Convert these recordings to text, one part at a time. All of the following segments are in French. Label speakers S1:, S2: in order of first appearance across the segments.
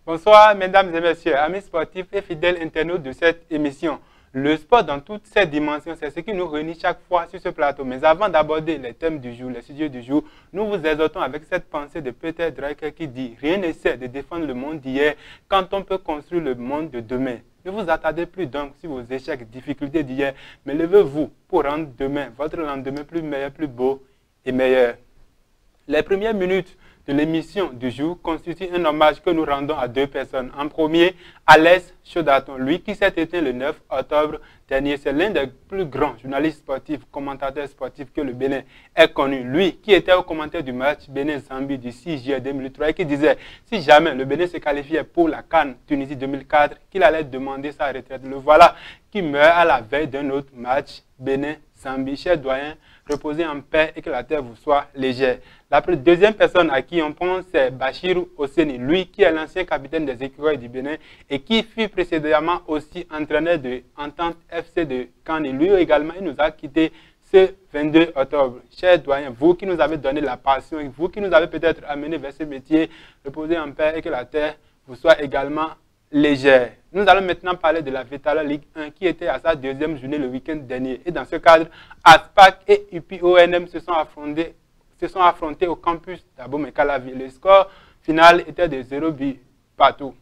S1: Bonsoir mesdames et messieurs, amis sportifs et fidèles internautes de cette émission. Le sport dans toutes ses dimensions, c'est ce qui nous réunit chaque fois sur ce plateau. Mais avant d'aborder les thèmes du jour, les sujets du jour, nous vous exhortons avec cette pensée de Peter Drucker qui dit « Rien n'essaie de défendre le monde d'hier quand on peut construire le monde de demain ». Ne vous attardez plus donc sur vos échecs, difficultés d'hier, mais levez-vous pour rendre demain, votre lendemain plus meilleur, plus beau et meilleur. Les premières minutes de l'émission du jour constitue un hommage que nous rendons à deux personnes. En premier, Alès Chaudaton, lui qui s'est éteint le 9 octobre dernier. C'est l'un des plus grands journalistes sportifs, commentateurs sportifs que le Bénin ait connu. Lui qui était au commentaire du match Bénin-Zambie du 6 juillet 2003 et qui disait si jamais le Bénin se qualifiait pour la CAN Tunisie 2004, qu'il allait demander sa retraite. Le voilà qui meurt à la veille d'un autre match Bénin-Zambie. Cher doyen, reposez en paix et que la terre vous soit légère. La deuxième personne à qui on pense, c'est Bachir Oseni, lui qui est l'ancien capitaine des écureuils du Bénin et qui fut précédemment aussi entraîneur de Entente FC de Kani. Lui également, il nous a quittés ce 22 octobre. Cher doyen, vous qui nous avez donné la passion, vous qui nous avez peut-être amené vers ce métier, reposez en paix et que la terre vous soit également légère. Nous allons maintenant parler de la Vétala Ligue 1 qui était à sa deuxième journée le week-end dernier. Et dans ce cadre, Aspac et UPONM se sont affrontés au campus d'Abomey-Calavi. Le score final était de 0 but partout.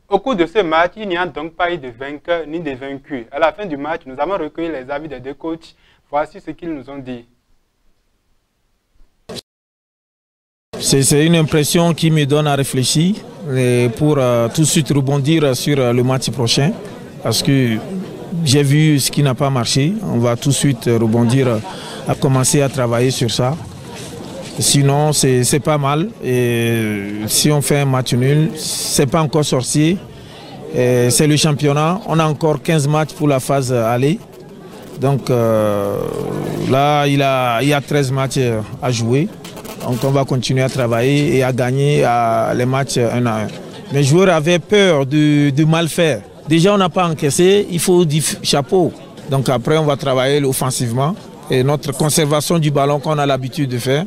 S1: Au cours de ce match, il n'y a donc pas eu de vainqueur ni de vaincu. À la fin du match, nous avons recueilli les avis des deux coachs. Voici ce qu'ils nous ont dit.
S2: C'est une impression qui me donne à réfléchir pour tout de suite rebondir sur le match prochain. Parce que j'ai vu ce qui n'a pas marché. On va tout de suite rebondir, à commencer à travailler sur ça. Sinon, c'est pas mal. Et si on fait un match nul, c'est pas encore sorcier. C'est le championnat. On a encore 15 matchs pour la phase aller. Donc là, il y a 13 matchs à jouer. Donc on va continuer à travailler et à gagner les matchs 1 à 1. Les joueurs avaient peur de mal faire. Déjà, on n'a pas encaissé. Il faut du chapeau. Donc après, on va travailler offensivement. Et notre conservation du ballon qu'on a l'habitude de faire,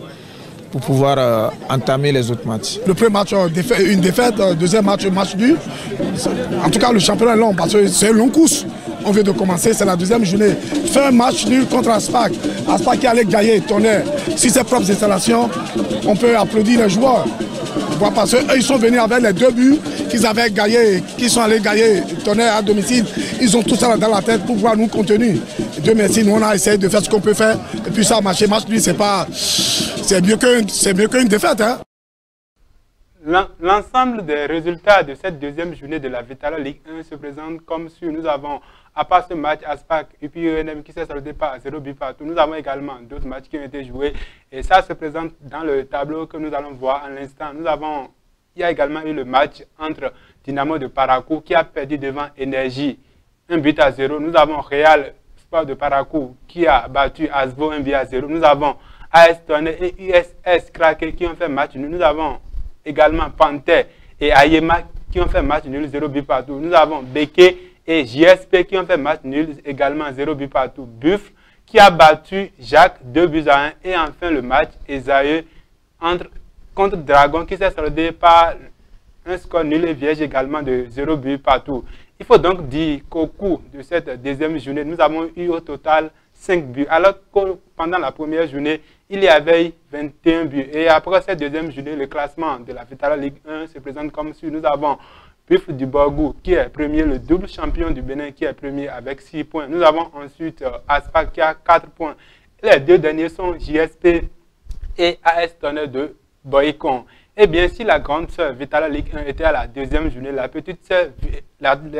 S2: pour pouvoir entamer les autres matchs.
S3: Le premier match, une défaite, deuxième match, match nul. En tout cas, le championnat est long parce que c'est une longue course. On vient de commencer, c'est la deuxième journée. Faire un match nul contre Aspac. Aspac qui allait gagner Tonnerre. Si ses propres installations, on peut applaudir les joueurs. Parce qu'eux, ils sont venus avec les 2 buts qu'ils avaient gagnés, qu'ils sont allés gagner Tonnerre à domicile. Ils ont tout ça dans la tête pour pouvoir nous contenir. Dieu merci, nous on a essayé de faire ce qu'on peut faire. Et puis ça a marché. Match nul, c'est mieux qu'une défaite. Hein.
S1: L'ensemble des résultats de cette deuxième journée de la Vétala Ligue 1 se présente comme suit. Nous avons, à part ce match, Aspac et puis UNM qui s'est soldé par 0 but partout. Nous avons également d'autres matchs qui ont été joués et ça se présente dans le tableau que nous allons voir à l'instant. Il y a également eu le match entre Dynamo de Parakou qui a perdu devant Énergie 1 but à 0. Nous avons Real Sport de Parakou qui a battu Asbo 1 but à 0. Nous avons AS Tonnerre et USS Krake qui ont fait match. Nous avons également Panthère et Ayema qui ont fait match nul, 0 but partout. Nous avons Beke et JSP qui ont fait match nul, également 0 but partout. Buffle qui a battu Jacques 2 buts à 1. Et enfin le match Esaïe contre Dragon qui s'est soldé par un score nul et vierge également de 0 but partout. Il faut donc dire qu'au cours de cette deuxième journée, nous avons eu au total 5 buts. Alors que pendant la première journée, il y avait 21 buts. Et après cette deuxième journée, le classement de la Vitala Ligue 1 se présente comme suit. Nous avons Buffle du Borgou qui est premier, le double champion du Bénin qui est premier avec 6 points. Nous avons ensuite Aspa qui a 4 points. Les deux derniers sont JSP et AS Tonnerre de Boycon. Eh bien, si la grande sœur Vitala Ligue 1 était à la deuxième journée, la petite sœur,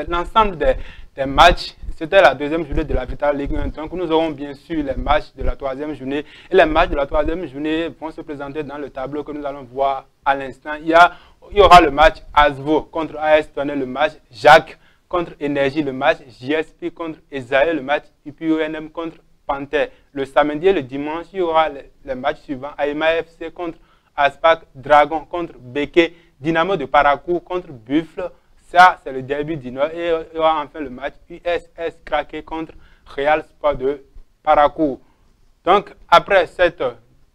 S1: l'ensemble des matchs, c'était la deuxième journée de la Vitala Ligue 1. Donc, nous aurons bien sûr les matchs de la troisième journée. Et les matchs de la troisième journée vont se présenter dans le tableau que nous allons voir à l'instant. Il y aura le match Asvo contre AS Tonnerre, le match Jacques contre Énergie, le match JSP contre Esaïe, le match UPONM contre Panthère. Le samedi et le dimanche, il y aura les matchs suivants. Aïma FC contre Aspac, Dragon contre Beke, Dynamo de Parakou contre Buffle. Ça, c'est le derby du Nord. Et il y aura enfin le match USS Craqué contre Real Sport de Parakou. Donc, après cette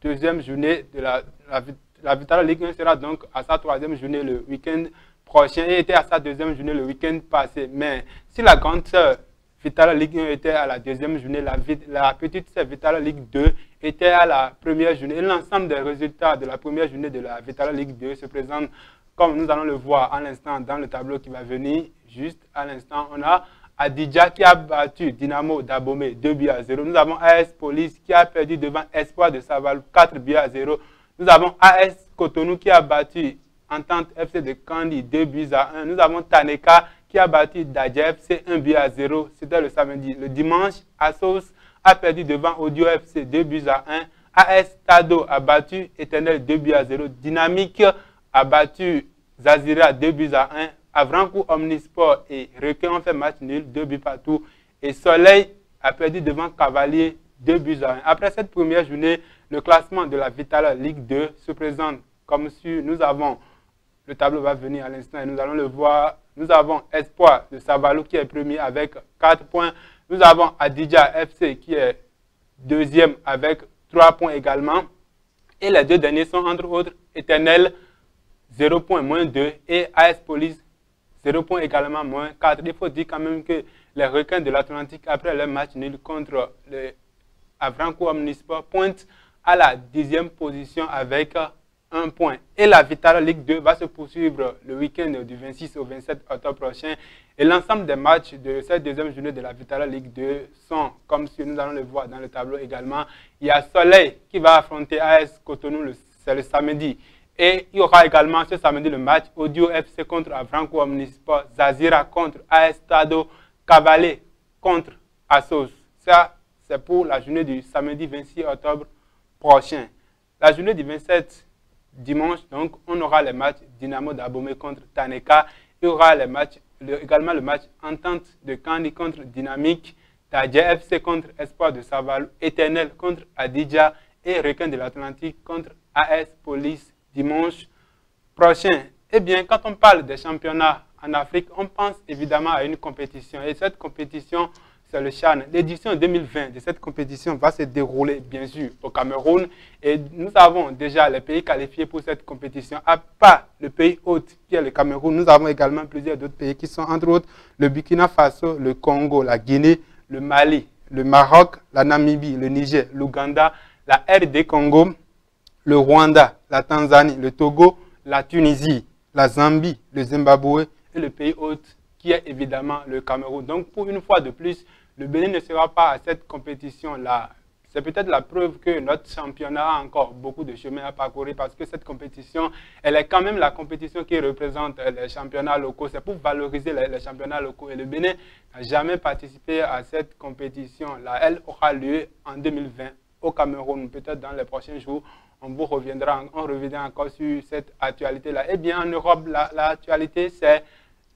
S1: deuxième journée de la Vitala Ligue 1 sera donc à sa troisième journée le week-end prochain et était à sa deuxième journée le week-end passé. Mais si la grande sœur Vitala Ligue 1 était à la deuxième journée, la petite sœur Vitala Ligue 2 était à la première journée. Et l'ensemble des résultats de la première journée de la Vitala Ligue 2 se présentent comme nous allons le voir à l'instant dans le tableau qui va venir. Juste à l'instant, on a Adidja qui a battu Dynamo d'Abomey 2 buts à 0. Nous avons AS Police qui a perdu devant Espoir de Saval 4 buts à 0. Nous avons AS Cotonou qui a battu Entente FC de Kandi 2 buts à 1. Nous avons Taneka qui a battu Dadja FC 1 but à 0. C'était le samedi. Le dimanche, Assos a perdu devant Audio FC 2 buts à 1. AS Tado a battu Éternel 2 buts à 0. Dynamique a battu Zazira 2 buts à 1. Avrancourt Omnisport et Requin ont fait match nul, 2 buts partout. Et Soleil a perdu devant Cavalier 2 buts à 1. Après cette première journée, le classement de la Vitala Ligue 2 se présente comme suit. Nous avons, le tableau va venir à l'instant et nous allons le voir. Nous avons Espoir de Savalou qui est premier avec 4 points. Nous avons Adidja FC qui est deuxième avec 3 points également. Et les deux derniers sont entre autres Éternel 0 points moins 2 et AS Police 0 points également moins 4. Il faut dire quand même que les Requins de l'Atlantique, après leur match nul contre le Avrancourt Omnisport, pointent à la 10e position avec 1 point. Et la Vitala Ligue 2 va se poursuivre le week-end du 26 au 27 octobre prochain. Et l'ensemble des matchs de cette deuxième journée de la Vitala Ligue 2 sont, comme si nous allons le voir dans le tableau également, il y a Soleil qui va affronter AS Cotonou, c'est le samedi. Et il y aura également ce samedi le match Audio FC contre Avrancourt Omnisport, Zazira contre AS Tado, Cavalier contre Assos. Ça, c'est pour la journée du samedi 26 octobre prochain. La journée du 27 dimanche, donc, on aura les matchs Dynamo d'Abomey contre Taneka. Il y aura les matchs, également le match Entente de Kandi contre Dynamique, Tadja FC contre Espoir de Saval, Éternel contre Adidja et Requin de l'Atlantique contre AS Police dimanche prochain. Eh bien, quand on parle des championnats en Afrique, on pense évidemment à une compétition. Et cette compétition, c'est le CHAN. L'édition 2020 de cette compétition va se dérouler, bien sûr, au Cameroun. Et nous avons déjà les pays qualifiés pour cette compétition. À part le pays hôte, qui est le Cameroun, nous avons également plusieurs d'autres pays qui sont, entre autres, le Burkina Faso, le Congo, la Guinée, le Mali, le Maroc, la Namibie, le Niger, l'Ouganda, la RD Congo, le Rwanda, la Tanzanie, le Togo, la Tunisie, la Zambie, le Zimbabwe et le pays hôte qui est évidemment le Cameroun. Donc pour une fois de plus, le Bénin ne sera pas à cette compétition-là. C'est peut-être la preuve que notre championnat a encore beaucoup de chemin à parcourir parce que cette compétition, elle est quand même la compétition qui représente les championnats locaux. C'est pour valoriser les championnats locaux. Et le Bénin n'a jamais participé à cette compétition-là. Elle aura lieu en 2020 au Cameroun, peut-être dans les prochains jours. On reviendra encore sur cette actualité-là. Eh bien, en Europe, l'actualité, c'est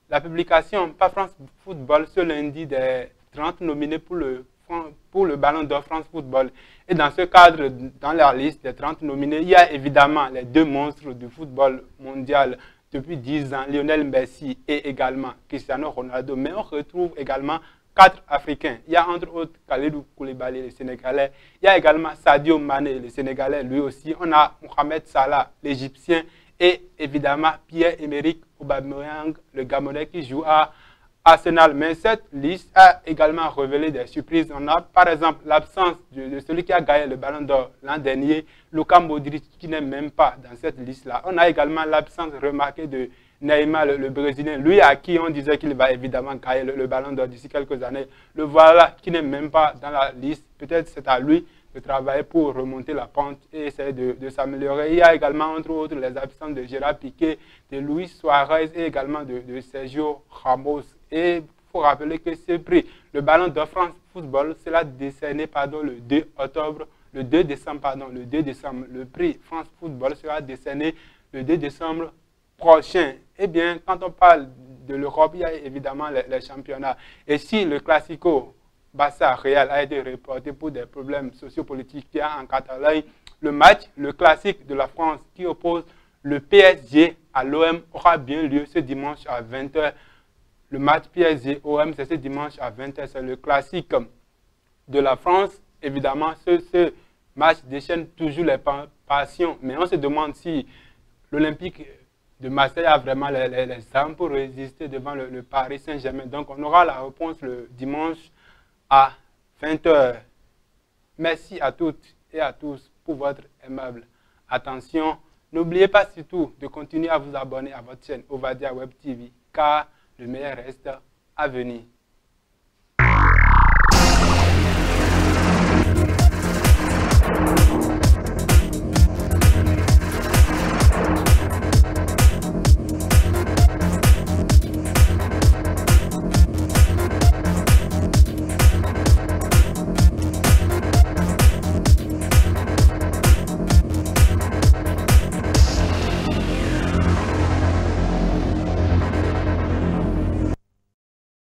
S1: la publication par France Football ce lundi des 30 nominés pour le Ballon d'Or France Football. Et dans ce cadre, dans la liste des 30 nominés, il y a évidemment les deux monstres du football mondial depuis 10 ans, Lionel Messi et également Cristiano Ronaldo. Mais on retrouve également 4 Africains. Il y a entre autres Kalidou Koulibaly, le Sénégalais. Il y a également Sadio Mané, le Sénégalais, lui aussi. On a Mohamed Salah, l'Égyptien. Et évidemment Pierre-Emerick Aubameyang, le Gabonais qui joue à Arsenal. Mais cette liste a également révélé des surprises. On a par exemple l'absence de celui qui a gagné le Ballon d'Or l'an dernier, Luka Modric, qui n'est même pas dans cette liste-là. On a également l'absence remarquée de Neymar, le Brésilien, lui à qui on disait qu'il va évidemment gagner le Ballon d'Or d'ici quelques années. Le voilà qui n'est même pas dans la liste. Peut-être c'est à lui de travailler pour remonter la pente et essayer de s'améliorer. Il y a également entre autres les absences de Gérard Piqué, de Luis Suarez et également de Sergio Ramos. Et il faut rappeler que ce prix, le Ballon d'Or France Football, sera décerné le 2 octobre, le 2 décembre, pardon, le 2 décembre. Le prix France Football sera décerné le 2 décembre prochain. Eh bien, quand on parle de l'Europe, il y a évidemment les championnats. Et si le Classico Barça-Real a été reporté pour des problèmes sociopolitiques qu'il y a en Catalogne, le match, le classique de la France qui oppose le PSG à l'OM aura bien lieu ce dimanche à 20 h. Le match PSG-OM, c'est ce dimanche à 20 h. C'est le classique de la France. Évidemment, ce match déchaîne toujours les passions. Mais on se demande si l'Olympique de Marseille a vraiment les armes pour résister devant le Paris Saint-Germain. Donc, on aura la réponse le dimanche à 20 h. Merci à toutes et à tous pour votre aimable attention. N'oubliez pas surtout de continuer à vous abonner à votre chaîne Ovadia Web TV, car le meilleur reste à venir.